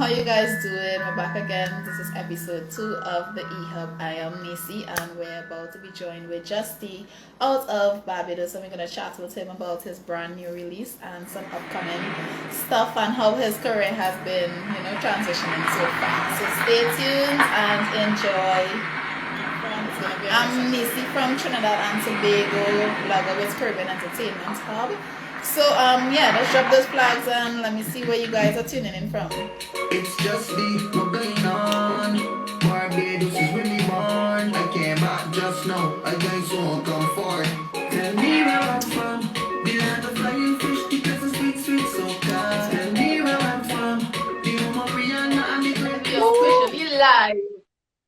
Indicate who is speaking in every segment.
Speaker 1: How you guys doing? We're back again. This is episode 2 of the E-Hub. I am Neicy and we're about to be joined with Justy out of Barbados, and we're going to chat with him about his brand new release and some upcoming stuff and how his career has been, transitioning so far. So stay tuned and enjoy. I'm Neicy from Trinidad and Tobago, blogger with Caribbean Entertainment Hub. So yeah, let's drop those flags and let me see where you guys are tuning in from.
Speaker 2: It's just the what going on. Barbados is really born. I came out just now. I guess won't come forward. Tell me where I'm from. The land of flying fish, the place of sweet, sweet soca. Tell me where I'm from. The home of Rihanna and the great.
Speaker 1: We are officially live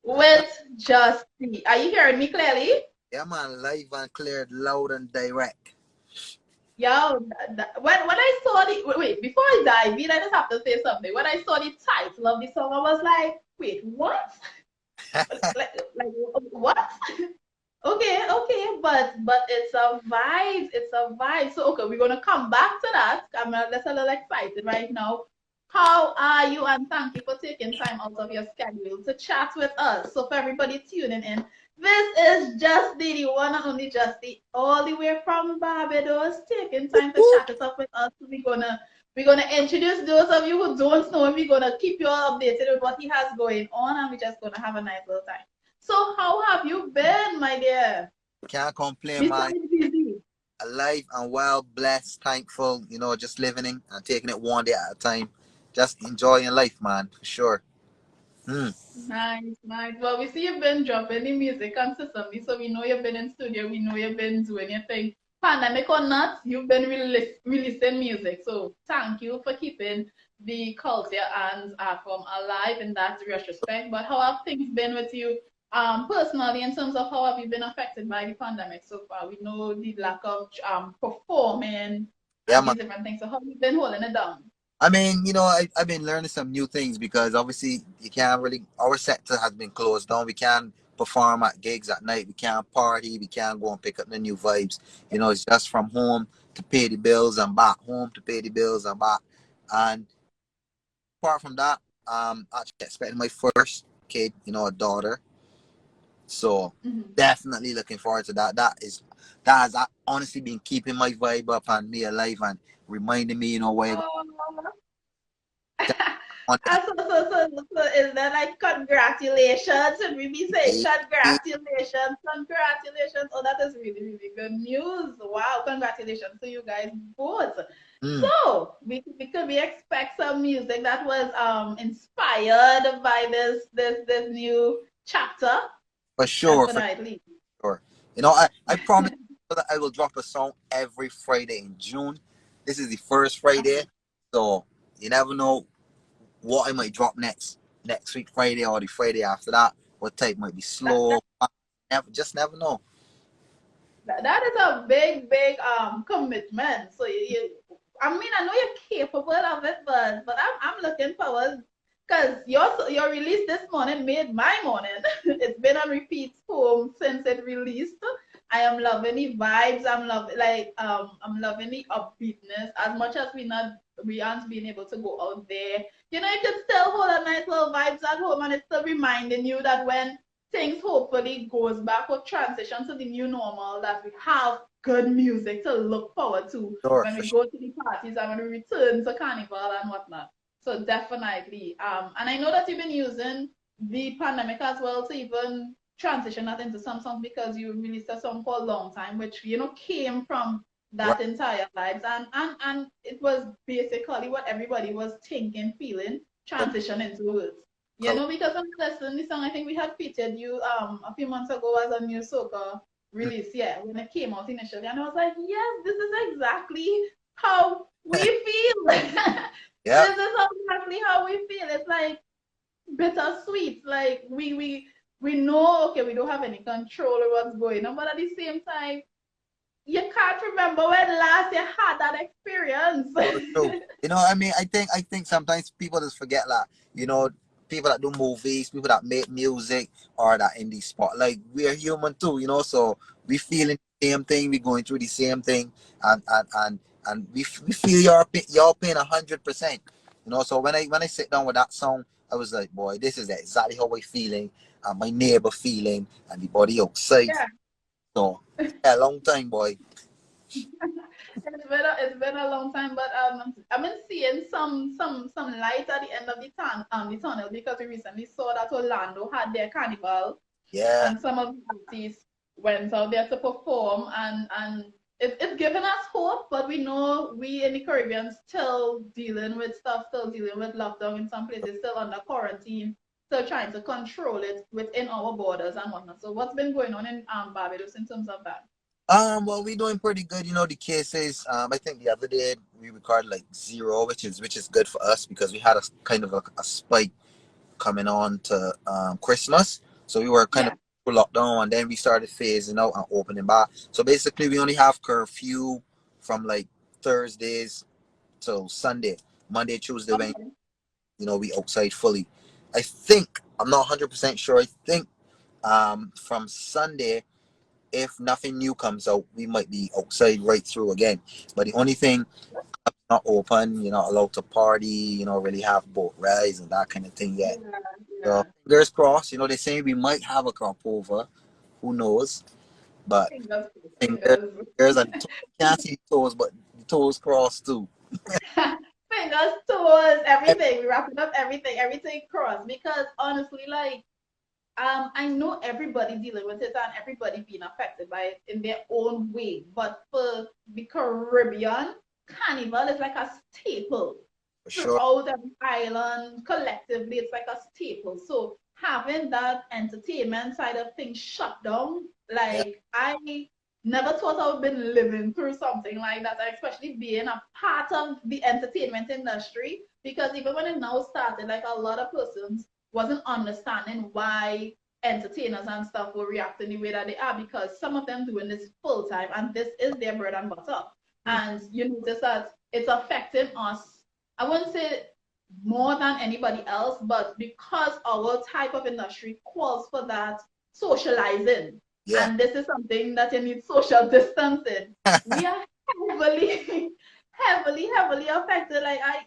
Speaker 1: with Justy. Are you hearing me clearly?
Speaker 3: Yeah, man, live and cleared, loud and direct.
Speaker 1: Yo, when I saw the wait before I dive in, I just have to say something. When I saw the title of the song, I was like, wait, what? like what? Okay, but it's a vibe. It's a vibe. So okay, we're gonna come back to that. I'm just a little excited right now. How are you? And thank you for taking time out of your schedule to chat with us. So for everybody tuning in, this is Justy, the one and only Justy, all the way from Barbados, taking time to chat it up with us. We're gonna introduce those of you who don't know him. We're gonna keep you all updated with what he has going on, and we're just gonna have a nice little time. So how have you been, my dear?
Speaker 3: Can't complain, man. Alive and well, blessed, thankful, just living in and taking it one day at a time. Just enjoying life, man, for sure.
Speaker 1: Nice. Well, we see you've been dropping the music consistently, so we know you've been in studio, we know you've been doing your thing. Pandemic or not, you've been releasing music. So thank you for keeping the culture and art form alive in that retrospect. But how have things been with you personally in terms of how have you been affected by the pandemic so far? We know the lack of performing
Speaker 3: Yeah,
Speaker 1: and
Speaker 3: man.
Speaker 1: these different things. So how have you been holding it down?
Speaker 3: I mean, I've been learning some new things because obviously you can't really, our sector has been closed down. We can't perform at gigs at night. We can't party. We can't go and pick up the new vibes. It's just from home to pay the bills and back, home to pay the bills and back. And apart from that, actually expecting my first kid, a daughter. So definitely looking forward to that. That has honestly been keeping my vibe up and me alive and reminding me, where
Speaker 1: So is that like congratulations? Should we be saying congratulations? Congratulations. Oh, that is really, really good news. Wow, congratulations to you guys both. So we could we expect some music that was inspired by this new chapter.
Speaker 3: For sure.
Speaker 1: Definitely.
Speaker 3: For sure. I promise that I will drop a song every Friday in June. This is the first Friday, so you never know what I might drop next week Friday or the Friday after that. What type might be slow. Never know.
Speaker 1: That is a big commitment. So I mean, I know you're capable of it, but I'm looking forward because your release this morning made my morning. It's been on repeat home since it released. I am loving the vibes. I'm loving the upbeatness. As much as we aren't being able to go out there, you can still hold a nice little vibes at home, and it's still reminding you that when things hopefully goes back or transition to the new normal, that we have good music to look forward to when we go to the parties and when we return to carnival and whatnot. So definitely. And I know that you've been using the pandemic as well to even transition that into some songs because you released a song called Long Time, which came from that entire vibes and it was basically what everybody was thinking, feeling, transition into words. Because when I listened to the song, I think we had featured you a few months ago as a new soca release, when it came out initially. And I was like, yes, this is exactly how we feel.
Speaker 3: Yeah.
Speaker 1: This is exactly how we feel. It's like bittersweet. Like we know, okay, we don't have any control of what's going on, but at the same time, you can't remember when last you had that experience.
Speaker 3: I think sometimes people just forget that, people that do movies, people that make music or that in the spotlight, we are human too, so we feeling the same thing, we going through the same thing, and we feel your pain 100%. You know, so when I sit down with that song, I was like, boy, this is exactly how I feeling, and my neighbor feeling, and the body outside.
Speaker 1: Yeah.
Speaker 3: So yeah, long time, boy.
Speaker 1: It's been a long time, but I've been seeing some light at the end of the tunnel because we recently saw that Orlando had their carnival
Speaker 3: Yeah,
Speaker 1: and some of the artists went out there to perform and it's given us hope, but we know we in the Caribbean still dealing with stuff, still dealing with lockdown in some places, still under quarantine, still trying to control it within our borders and whatnot. So what's been going on in Barbados in terms of that?
Speaker 3: well, we're doing pretty good. You know, the cases. I think the other day we recorded like zero, which is good for us because we had a kind of a spike coming on to Christmas, so we were kind of
Speaker 1: Yeah.
Speaker 3: locked down, and then we started phasing out and opening back. So basically, we only have curfew from like Thursdays till Sunday, Monday, Tuesday, when
Speaker 1: Okay.
Speaker 3: we outside fully. I think I'm not 100% sure. I think from Sunday, if nothing new comes out, we might be outside right through again. But the only thing not open, you're not allowed to party, really have boat rides and that kind of thing yet.
Speaker 1: Yeah,
Speaker 3: So
Speaker 1: yeah.
Speaker 3: fingers crossed, they say we might have a crop over. Who knows? But
Speaker 1: Fingers,
Speaker 3: fingers,
Speaker 1: fingers.
Speaker 3: fingers and the toes. Can't see the toes, but the toes crossed too.
Speaker 1: Fingers, toes, everything. We wrapping up everything crossed. Because honestly, like, I know everybody dealing with it and everybody being affected by it in their own way. But for the Caribbean, Carnival is like a staple
Speaker 3: For sure.
Speaker 1: throughout every island. Collectively, it's like a staple. So having that entertainment side of things shut down,
Speaker 3: Yeah.
Speaker 1: like I never thought I would been living through something like that, especially being a part of the entertainment industry. Because even when it now started, like a lot of persons wasn't understanding why entertainers and stuff were reacting the way that they are because some of them doing this full time and this is their bread and butter.
Speaker 3: Mm.
Speaker 1: And you notice that it's affecting us. I wouldn't say more than anybody else, but because our type of industry calls for that socializing,
Speaker 3: Yeah.
Speaker 1: and this is something that you need social distancing, we are heavily, heavily affected. Like I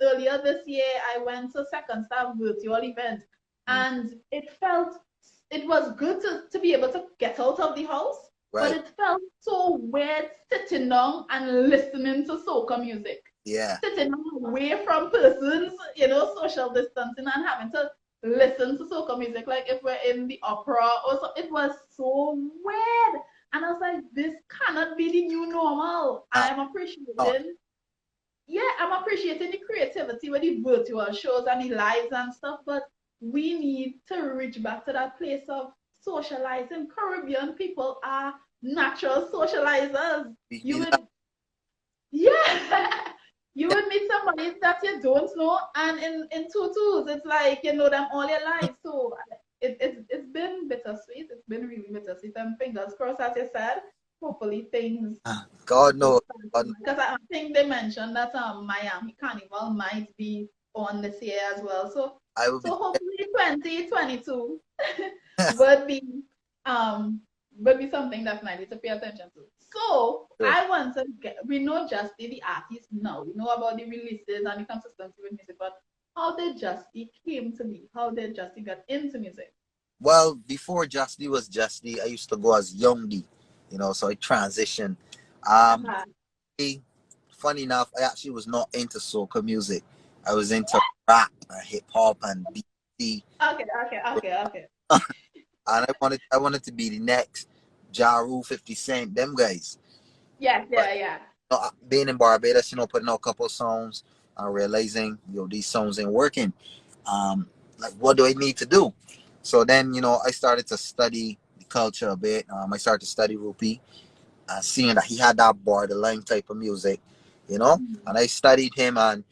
Speaker 1: earlier this year, I went to second staff virtual event,
Speaker 3: Mm.
Speaker 1: and it was good to be able to get out of the house, but
Speaker 3: Right.
Speaker 1: it felt so weird sitting down and listening to soca music,
Speaker 3: Yeah.
Speaker 1: sitting away from persons, social distancing and having to listen to soca music like if we're in the opera or so. It was so weird. And I was like, this cannot be the new normal.
Speaker 3: Uh, oh,
Speaker 1: I'm appreciating the creativity with the virtual shows and the lives and stuff, but we need to reach back to that place of socializing. Caribbean people are natural socializers.
Speaker 3: we
Speaker 1: You
Speaker 3: love,
Speaker 1: would yeah. You would meet somebody that you don't know, and in tutus, it's like you know them all your life. So it's been bittersweet. It's been really bittersweet. And fingers crossed, as you said, hopefully things
Speaker 3: God knows. God knows.
Speaker 1: because I think they mentioned that Miami Carnival might be on this year as well. So
Speaker 3: I will be
Speaker 1: so hopefully 2022 would be something definitely to pay attention to. So
Speaker 3: sure.
Speaker 1: I want to get we know Justy the artist now. We know about the releases and the consistency with music, but how did Justy came to be? How did Justy get into music?
Speaker 3: Well, before Justy was Justy, I used to go as Young D, so I transitioned. Um,
Speaker 1: Uh-huh.
Speaker 3: funny enough, I actually was not into soca music. I was into rap, hip hop, and BT,
Speaker 1: Okay.
Speaker 3: and I wanted to be the next Ja Rule, 50 Cent, them guys.
Speaker 1: Yes,
Speaker 3: But
Speaker 1: yeah.
Speaker 3: being in Barbados, putting out a couple of songs, and realizing these songs ain't working. Like, what do I need to do? So then, I started to study the culture a bit. I started to study Rupi, seeing that he had that borderline type of music,
Speaker 1: Mhm.
Speaker 3: and I studied him, and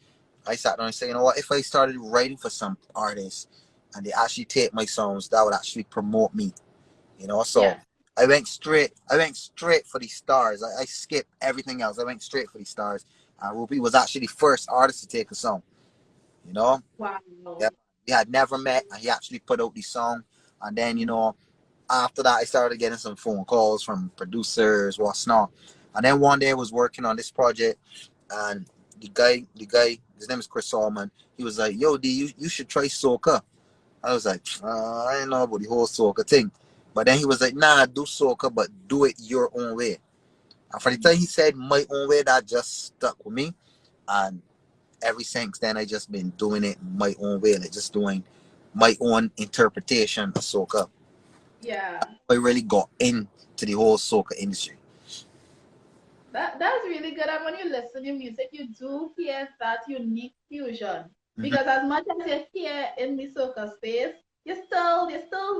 Speaker 3: I sat down and said, you know what, if I started writing for some artists and they actually take my songs, that would actually promote me, so
Speaker 1: Yeah.
Speaker 3: I went straight for the stars. I skipped everything else. I went straight for the stars. Ruby was actually the first artist to take a song, you know. Yeah,
Speaker 1: Wow.
Speaker 3: we had never met, and he actually put out the song. And then, after that, I started getting some phone calls from producers, what's not. And then one day I was working on this project, and the guy his name is Chris Solomon. He was like, "Yo, D, you should try soca." I was like, I ain't know about the whole soca thing. But then he was like, nah, do soca, but do it your own way. And for the time he said my own way, that just stuck with me. And ever since then, I just been doing it my own way, like just doing my own interpretation of soca.
Speaker 1: Yeah.
Speaker 3: I really got into the whole soca industry.
Speaker 1: That's really good. And when you listen to music, you do hear that unique fusion.
Speaker 3: Mm-hmm.
Speaker 1: Because as much as you hear in the soca space, you still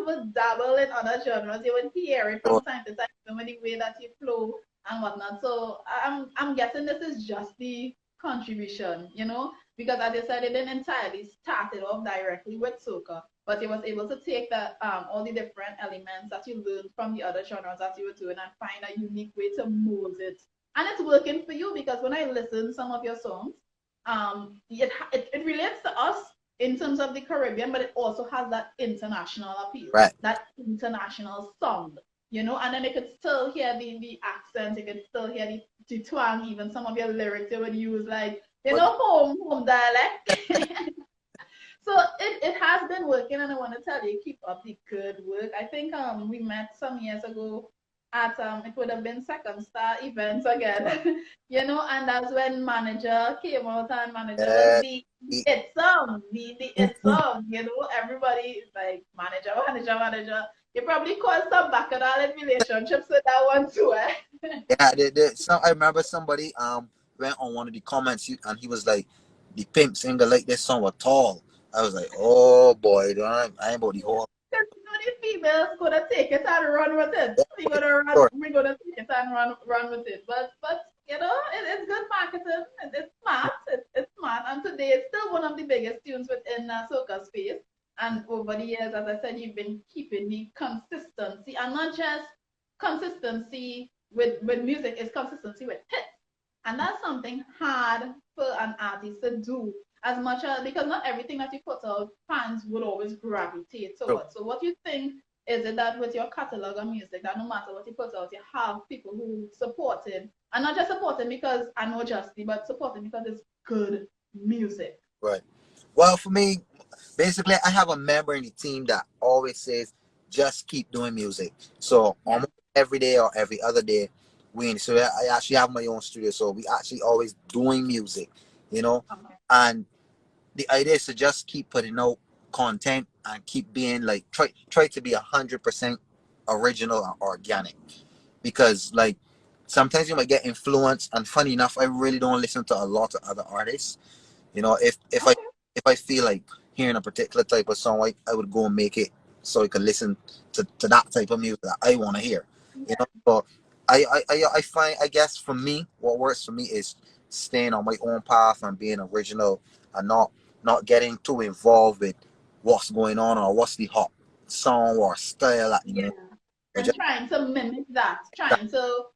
Speaker 1: would dabble in other genres. You would hear it
Speaker 3: So,
Speaker 1: from time to time, even the way that you flow and whatnot. So I'm guessing this is just the contribution, because as you said, it didn't entirely start it off directly with soca, but you was able to take that all the different elements that you learned from the other genres that you were doing and find a unique way to mold it, and it's working for you. Because when I listen to some of your songs, it relates to us in terms of the Caribbean, but it also has that international appeal,
Speaker 3: right.
Speaker 1: that international sound, and then you could still hear the accent, you could still hear the twang, even some of your lyrics you would use like,
Speaker 3: But
Speaker 1: home dialect. So it has been working, and I want to tell you, keep up the good work. I think we met some years ago at it would have been Second Star events again, and that's when manager came out, and manager was
Speaker 3: uh,
Speaker 1: the it song, the it song, everybody is like manager, manager, manager. You probably caused some bacchanal in relationships with that one too, eh?
Speaker 3: yeah, I remember somebody went on one of the comments and he was like, the pimp singer like this song was tall. I was like, oh boy, I ain't about the whole.
Speaker 1: Because the females gonna take it and run with it.
Speaker 3: Sure.
Speaker 1: We're gonna take it and run with it. But it's good marketing. It's smart. It's smart. And today it's still one of the biggest tunes within soca space. And over the years, as I said, you've been keeping the consistency, and not just consistency with music, it's consistency with hits. And that's something hard for an artist to do, as much as, because not everything that you put out, fans would always gravitate
Speaker 3: True.
Speaker 1: towards. So what you think is it that with your catalog of music, that no matter what you put out, you have people who support it, and not just supporting because I know Justy, but supporting because it's good music.
Speaker 3: Right. Well, for me, basically, I have a member in the team that always says, just keep doing music. So
Speaker 1: Yeah.
Speaker 3: almost every day or every other day, so I actually have my own studio. So we actually always doing music, you know.
Speaker 1: Okay.
Speaker 3: And the idea is to just keep putting out content and keep being like try to be 100% original and organic, because like sometimes you might get influenced. And funny enough, I really don't listen to a lot of other artists.
Speaker 1: Okay.
Speaker 3: If I feel like hearing a particular type of song, I would go and make it so I can listen to that type of music that I want to hear. So I find, I guess for me, what works for me is staying on my own path and being original, and not getting too involved with what's going on or what's the hot song or style at the
Speaker 1: Yeah.
Speaker 3: moment. I
Speaker 1: And
Speaker 3: just
Speaker 1: trying to mimic that,
Speaker 3: that,
Speaker 1: trying to,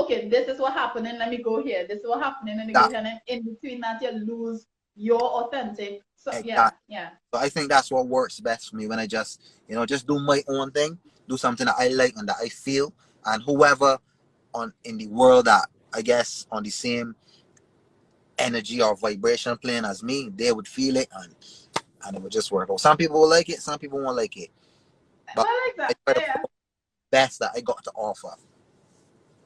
Speaker 1: okay, this is what happening, let me go here. This is what happening, let me go
Speaker 3: that
Speaker 1: here. And then in between that, you lose your authentic. So, yeah,
Speaker 3: exact.
Speaker 1: yeah.
Speaker 3: So I think that's what works best for me, when I just just do my own thing, do something that I like and that I feel, and whoever on in the world that I guess on the same energy or vibration plane as me, they would feel it, and it would just work out. Some people will like it, some people won't like it, but
Speaker 1: Well, like
Speaker 3: I
Speaker 1: that.
Speaker 3: try to put
Speaker 1: Yeah,
Speaker 3: the best that I got to offer.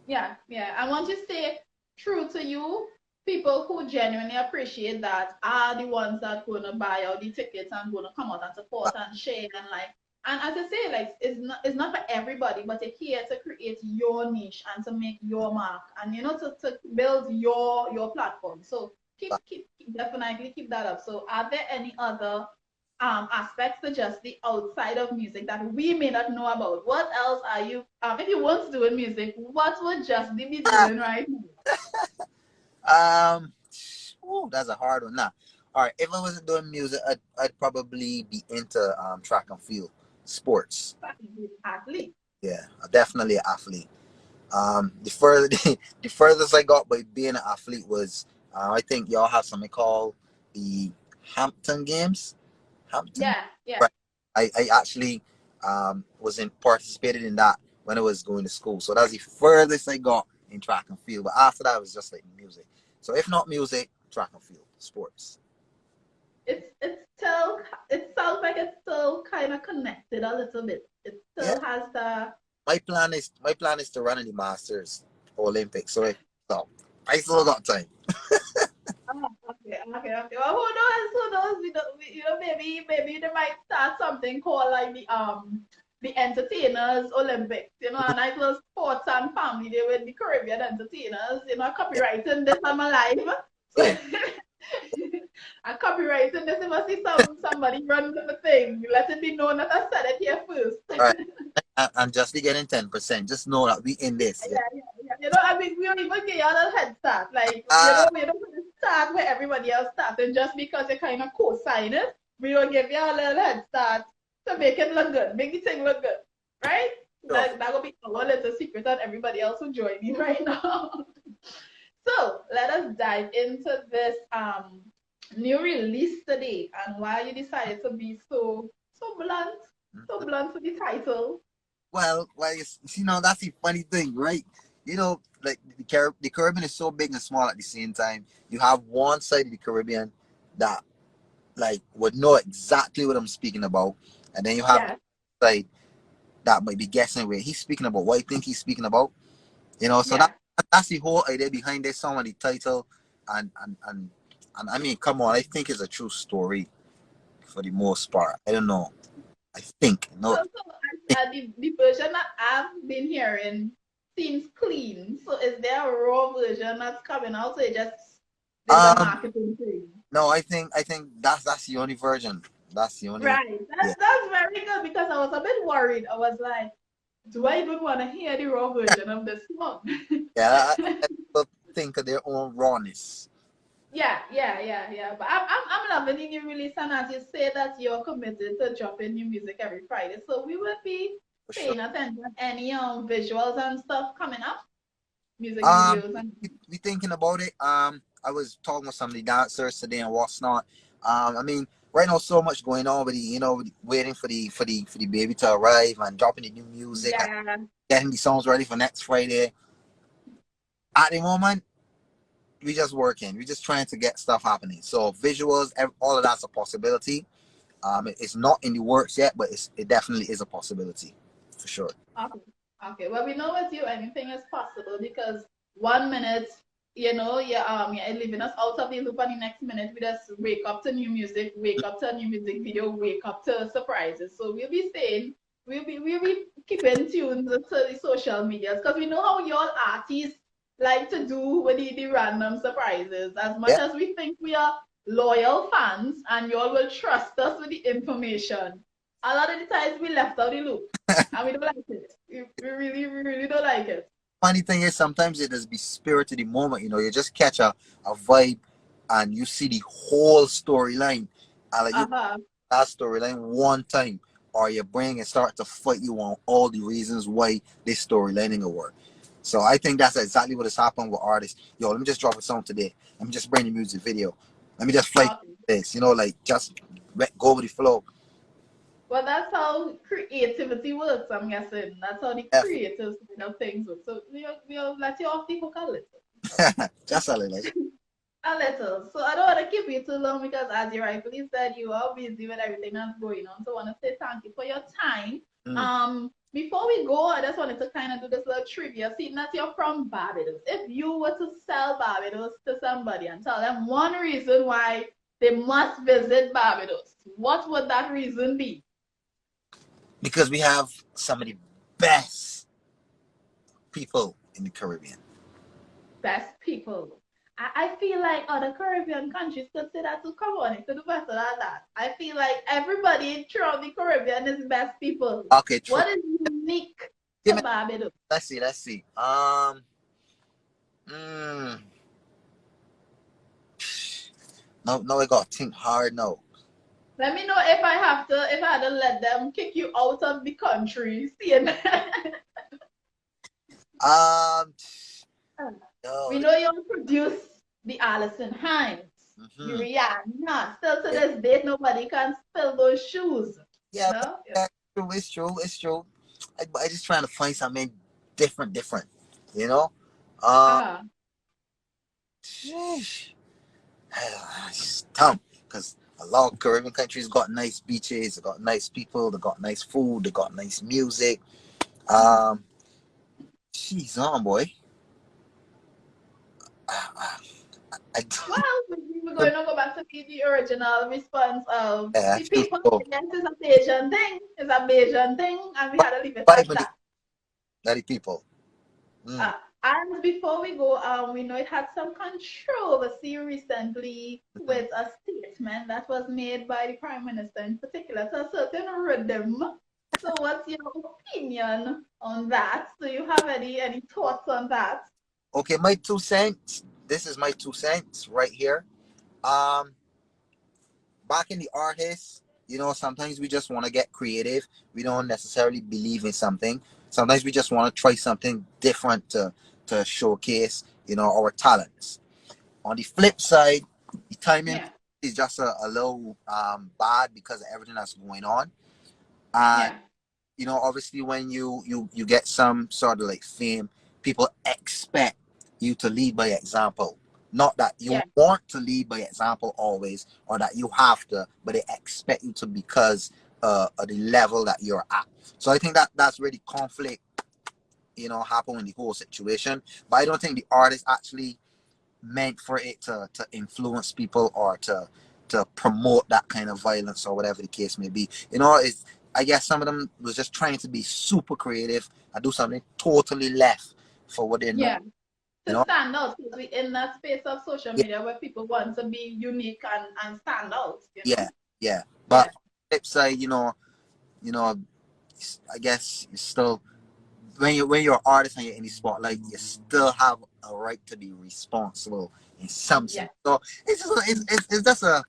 Speaker 1: yeah, yeah. I want to stay true to you. People who genuinely appreciate that are the ones that gonna buy out the tickets and gonna come out and support and share and like. And as I say, like it's not for everybody, but you're here to create your niche and to make your mark, and to build your platform. So definitely keep that up. So are there any other aspects to just the outside of music that we may not know about? What else are you, if you weren't doing music, what would just be doing right now?
Speaker 3: That's a hard one. Nah. All right, if I wasn't doing music, I'd probably be into track and field sports.
Speaker 1: Athlete.
Speaker 3: Yeah, definitely an athlete. The further the furthest I got by being an athlete was, I think y'all have something called the Hampton Games. Hampton,
Speaker 1: Yeah, yeah.
Speaker 3: right? I actually was in participated in that when I was going to school. So that's the furthest I got in track and field. But after that, it was just like music. So if not music, track and field. sports.
Speaker 1: It's still, it sounds like it's still kind of connected a little bit. It
Speaker 3: Yeah,
Speaker 1: still has the
Speaker 3: my plan is to run in the Masters Olympics. So I still got time.
Speaker 1: okay, okay, okay. Well, who knows? Who knows? Maybe they might start something called like the entertainers Olympics. You know, a nice little sports and family day with the Caribbean entertainers. You know,
Speaker 3: Yeah,
Speaker 1: copywriting this on my live.
Speaker 3: yeah.
Speaker 1: So I copywriting this. If I see somebody run the thing, let it be known that I said it here first.
Speaker 3: All right. I'm just getting 10%. Just know that we in this. Yeah.
Speaker 1: Yeah. You know, I mean, we don't even get y'all a head start. Like,
Speaker 3: Ah,
Speaker 1: we don't start where everybody else started just because you kind of co-sign it. We will give you a little head start to make it look good, make the thing look good, right?
Speaker 3: sure.
Speaker 1: That will be a little secret that everybody else will join me right now. So let us dive into this new release today and why you decided to be so blunt to the title.
Speaker 3: Well, you see, now that's the funny thing, right? Like the Caribbean is so big and small at the same time. You have one side of the Caribbean that like would know exactly what I'm speaking about, and then you have
Speaker 1: Yes,
Speaker 3: the side that might be guessing where he's speaking about what I think he's speaking about. So
Speaker 1: yeah.
Speaker 3: that's the whole idea behind this song and the title, and and and and I mean, come on, I think it's a true story for the most part. I don't know. I think no.
Speaker 1: The version that I've been hearing seems clean. So is there a raw version that's coming out? So it just there's a
Speaker 3: Um,
Speaker 1: marketing thing.
Speaker 3: no, I think that's the only version. That's the only one.
Speaker 1: Right.
Speaker 3: Yeah,
Speaker 1: That's very good because I was a bit worried. I was like, do I even want to hear the raw version of this song?
Speaker 3: yeah. I people think of their own rawness.
Speaker 1: Yeah. But I'm loving the new release, and as you say that you're committed to dropping new music every Friday, so we will be
Speaker 3: For sure.
Speaker 1: paying attention. Any visuals and stuff coming up, music
Speaker 3: Um,
Speaker 1: videos and
Speaker 3: we thinking about it. I was talking with some of the dancers today and what's not. I mean, right now so much going on with waiting for the baby to arrive and dropping the new music and
Speaker 1: yeah.
Speaker 3: getting the songs ready for next Friday. At the moment, we just working. We're just trying to get stuff happening. So visuals, all of that's a possibility. It's not in the works yet, but it definitely is a possibility for sure.
Speaker 1: Okay. Okay. Well, we know with you anything is possible because 1 minute, you're leaving us out of the loop, and the next minute we just wake up to new music, wake up to a new music video, wake up to surprises. So we'll be keeping tuned to the social medias because we know how y'all artists like to do with the random surprises. As much
Speaker 3: Yeah,
Speaker 1: as we think we are loyal fans and y'all will trust us with the information, a lot of the times we left out the loop and we don't like it. We really don't like it.
Speaker 3: funny thing is sometimes it just be spirit of the moment. You just catch a vibe and you see the whole storyline, and like you
Speaker 1: Uh-huh.
Speaker 3: that storyline one time, or your brain and start to fight you on all the reasons why this storyline ain't gonna work. So I think that's exactly what has happened with artists. Yo, let me just drop a song today. Let me just bring the music video. Let me just fly
Speaker 1: Okay.
Speaker 3: this. Like just go with the flow.
Speaker 1: Well, that's how creativity works, I'm guessing. That's how the
Speaker 3: F
Speaker 1: creative side of things work. So we'll let you off the hook a little.
Speaker 3: just a little.
Speaker 1: A little. So I don't want to keep you too long because, as you rightfully said, you are busy with everything that's going on. So I want to say thank you for your time.
Speaker 3: Mm.
Speaker 1: Before we go, I just wanted to kind of do this little trivia. Seeing that you're from Barbados, if you were to sell Barbados to somebody and tell them one reason why they must visit Barbados, what would that reason be?
Speaker 3: Because we have some of the best people in the Caribbean.
Speaker 1: Best people. I feel like other Caribbean countries could say that to come on, it could do better than that. I feel like everybody throughout the Caribbean is best people.
Speaker 3: Okay, true.
Speaker 1: What is unique
Speaker 3: Give
Speaker 1: to
Speaker 3: me.
Speaker 1: Barbados?
Speaker 3: Let's see. Mm, no, I got to think hard. No.
Speaker 1: Let me know if I had to let them kick you out of the country. See,
Speaker 3: Um, no.
Speaker 1: we know you produce the Alison Hines, the
Speaker 3: Mm-hmm.
Speaker 1: Rihanna. Still to
Speaker 3: Yeah,
Speaker 1: this date, nobody can fill those shoes.
Speaker 3: yeah,
Speaker 1: No?
Speaker 3: yeah, true. It's true. It's true. I just trying to find something different. You know. Um,
Speaker 1: Uh-huh.
Speaker 3: sheesh. It's tough because a lot of Caribbean countries got nice beaches, they got nice people, they got nice food, they got nice music. Um, Jeez, on boy. I, I,
Speaker 1: Well, we're going to go back to the original response of
Speaker 3: I
Speaker 1: the
Speaker 3: feel
Speaker 1: people.
Speaker 3: so
Speaker 1: Yes, it's a Bayesian thing. It's a Bayesian thing, and we had to leave it
Speaker 3: five
Speaker 1: at
Speaker 3: minutes,
Speaker 1: that.
Speaker 3: 30 people. Mm,
Speaker 1: And before we go, we know it had some controversy recently
Speaker 3: mm.
Speaker 1: with a statement that was made by the Prime Minister in particular to a certain rhythm. So, what's your opinion on that? Do you have any thoughts on that?
Speaker 3: Okay, my 2 cents. This is my 2 cents right here. Um, Back in the artists, sometimes we just want to get creative. We don't necessarily believe in something. Sometimes we just want to try something different to showcase, our talents. On the flip side, the timing
Speaker 1: Yeah,
Speaker 3: is just a little bad because of everything that's going on. And
Speaker 1: yeah,
Speaker 3: obviously when you get some sort of like fame, people expect you to lead by example. Not that you
Speaker 1: yeah,
Speaker 3: want to lead by example always, or that you have to, but they expect you to because of the level that you're at. So I think that's really conflict, happen in the whole situation. But I don't think the artist actually meant for it to influence people or to promote that kind of violence or whatever the case may be. It's I guess some of them was just trying to be super creative and do something totally left for what they know.
Speaker 1: yeah.
Speaker 3: You
Speaker 1: To
Speaker 3: know?
Speaker 1: stand out, because we in that space of social
Speaker 3: Yeah,
Speaker 1: media where people want to be unique and stand out, you
Speaker 3: yeah,
Speaker 1: know?
Speaker 3: yeah. But
Speaker 1: Yeah,
Speaker 3: on the flip side, you know, I guess you still when you're an artist and you're in the spotlight, you still have a right to be responsible in some
Speaker 1: yeah.
Speaker 3: sense. So it's just a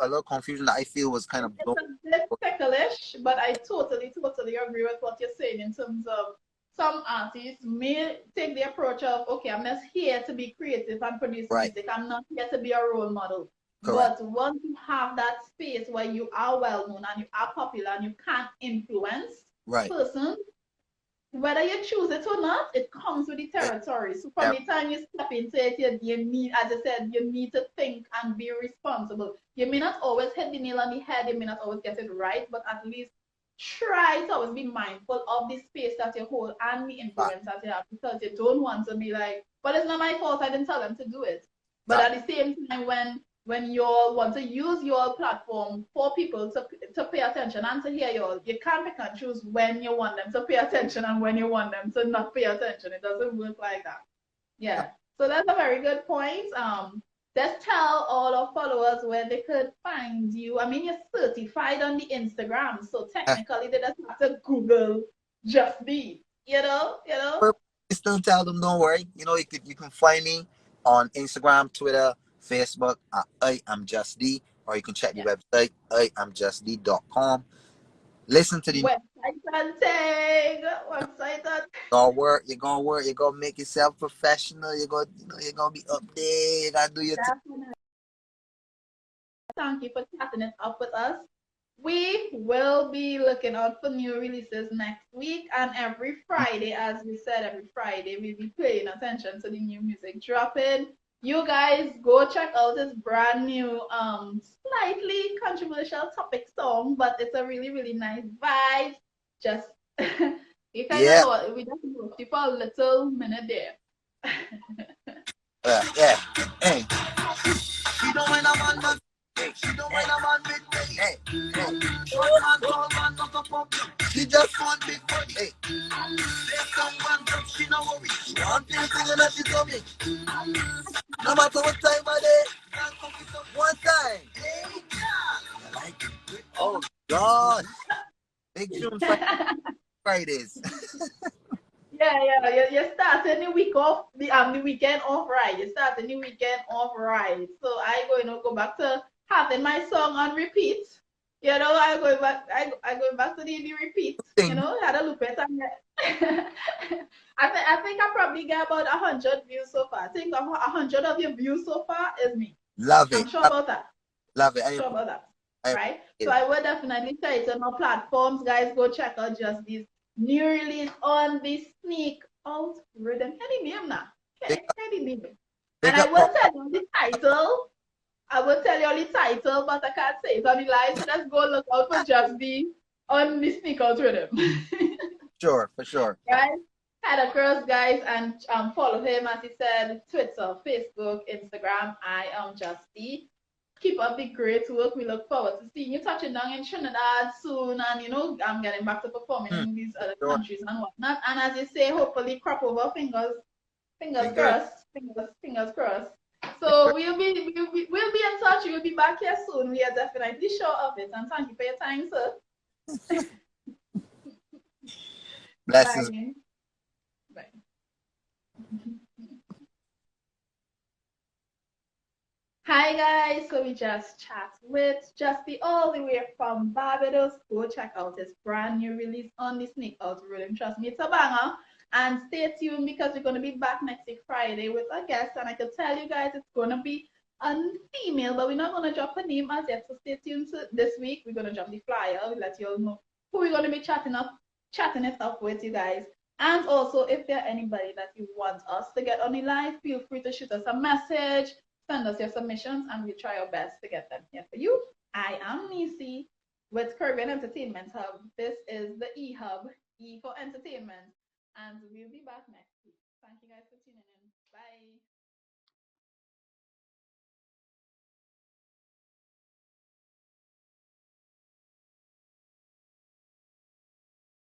Speaker 3: little confusion that I feel was kind of
Speaker 1: It's
Speaker 3: blown.
Speaker 1: a bit ticklish, but I totally agree with what you're saying in terms of some artists may take the approach of, okay, I'm just here to be creative and produce
Speaker 3: Right,
Speaker 1: music. I'm not here to be a role model.
Speaker 3: correct,
Speaker 1: But once you have that space where you are well known and you are popular and you can't influence
Speaker 3: right.
Speaker 1: persons, whether you choose it or not, it comes with the
Speaker 3: Eh,
Speaker 1: territory. So from
Speaker 3: eh,
Speaker 1: the time you step into it, you need, as I said, you need to think and be responsible. You may not always hit the nail on the head, you may not always get it right, but at least try to always be mindful of the space that you hold and the
Speaker 3: That,
Speaker 1: influence that you have, because you don't want to be like, but it's not my fault, I didn't tell them to do it. But
Speaker 3: that,
Speaker 1: at the same time, when you want to use your platform for people to pay attention and to hear you, you can't pick and choose when you want them to pay attention and when you want them to not pay attention. It doesn't work like that.
Speaker 3: that.
Speaker 1: Yeah. So that's a very good point. Let's tell all our followers where they could find you. I mean, you're certified on the Instagram, so technically they just have to Google Just Be. You know.
Speaker 3: But I still tell them, don't worry. You can find me on Instagram, Twitter, Facebook at I am Just D, or you can check the
Speaker 1: Yeah.
Speaker 3: website iamjustd.com. Listen to the
Speaker 1: Website and tag. Website and
Speaker 3: gonna work. You're gonna make yourself professional. You're gonna be up there. You gotta do your thing.
Speaker 1: tag. Thank you for chatting it up with us. We will be looking out for new releases next week, and every Friday, as we said, every Friday we'll be paying attention to the new music dropping. You guys go check out this brand new, slightly controversial topic song, but it's a really, really nice vibe. Just you kind of
Speaker 3: Yeah,
Speaker 1: know we just lost you for a little minute there.
Speaker 3: yeah. Hey, she don't when I'm on the. Hey, she don't when I'm on with me. Hey, hey. Short man, tall man, not a problem. She just want big body. Hey, there's someone that she no worry. She want everything that she told me. No matter what time of day, can't cook it up one time. Hey, I like it. Oh God, big tune Fridays.
Speaker 1: Yeah. You're starting the week off, the weekend off right. You're starting the weekend off right. So I going to go back to having my song on repeat. I going back to the repeat.
Speaker 3: Thing.
Speaker 1: Had a loop it and I think I probably get about 100 views so far. I think 100 of your views so far is me.
Speaker 3: Love
Speaker 1: I'm
Speaker 3: it.
Speaker 1: sure about that.
Speaker 3: Love it.
Speaker 1: Sure about that.
Speaker 3: I
Speaker 1: Right?
Speaker 3: appreciate
Speaker 1: So
Speaker 3: it.
Speaker 1: I would definitely say it on our platforms, guys. Go check out Just these new release on the Sneak Out Rhythm. Any name now.
Speaker 3: Big
Speaker 1: Okay, any name. And
Speaker 3: big
Speaker 1: I
Speaker 3: up,
Speaker 1: will tell you the title. I will tell you the title, but I can't say it on the line. So let's go look out for Just Be on the Sneak Out Rhythm.
Speaker 3: Sure, for sure.
Speaker 1: Guys, head across, guys, and follow him, as he said, Twitter, Facebook, Instagram. I am Justy. Keep up the great work. We look forward to seeing you touching down in Trinidad soon, and I'm getting back to performing
Speaker 3: Hmm,
Speaker 1: in these
Speaker 3: for
Speaker 1: other
Speaker 3: sure.
Speaker 1: countries and whatnot. And as you say, hopefully crop over, fingers
Speaker 3: Fingers,
Speaker 1: crossed, fingers crossed. So
Speaker 3: fingers.
Speaker 1: we'll be in touch. We'll be back here soon. We are definitely sure of it. And thank you for your time, sir.
Speaker 3: Blessings.
Speaker 1: Bye. Bye. Hi guys, so we just chat with Justy all the way from Barbados. Go check out his brand new release on the Sneak Out Rhythm. Trust me, it's a banger. And stay tuned because we're going to be back next week Friday with a guest. And I can tell you guys it's going to be a female, but we're not going to drop her name as yet. So stay tuned to this week. We're going to drop the flyer. We'll let you all know who we're going to be chatting it up with you guys. And also, if there are anybody that you want us to get on the live, feel free to shoot us a message. Send us your submissions and we'll try our best to get them here for you. I am Neicy with Caribbean Entertainment Hub. This is the E Hub, E for Entertainment. And we'll be back next week. Thank you guys for tuning in. Bye.